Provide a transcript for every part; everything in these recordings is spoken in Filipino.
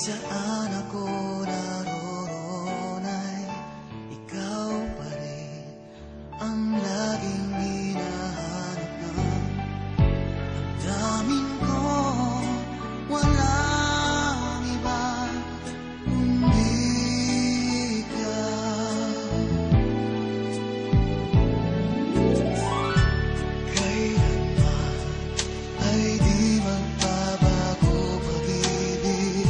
Saan ako naroon ay ikaw pa rin ang laging hinahanap ng damdamin ko. Walang iba kundi ikaw. Kailanman ay di magbabago pag-ibig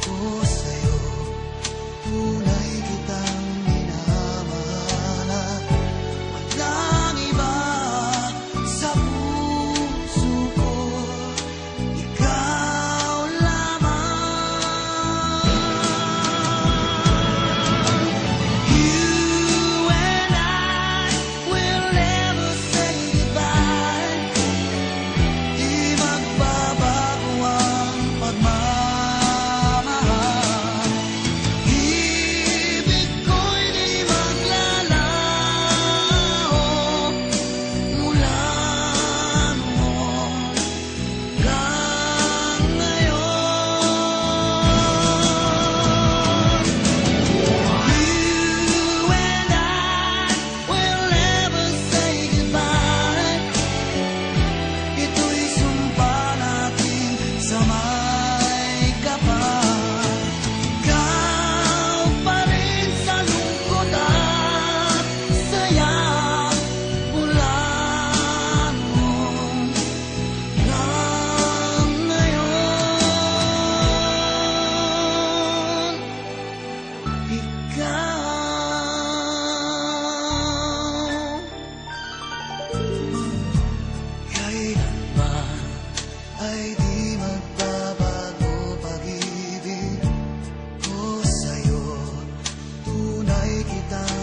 ko sa'yo. Tunay kitang minamahal at walang iba sa puso ko. Ikaw lamang. You and I will never say goodbye. Di magbabago ang pagmamahal. Ibig ko'y di maglalaho mula noon hanggang ngayon. You and I will never say goodbye. Ito'y sumpa natin sa may kapal. Ikaw pa rin sa lungkot at saya mula noon hanggang ngayon. Ikaw. Kailanman ay di magbabago pag-ibig ko sa'yo. Tunay kitang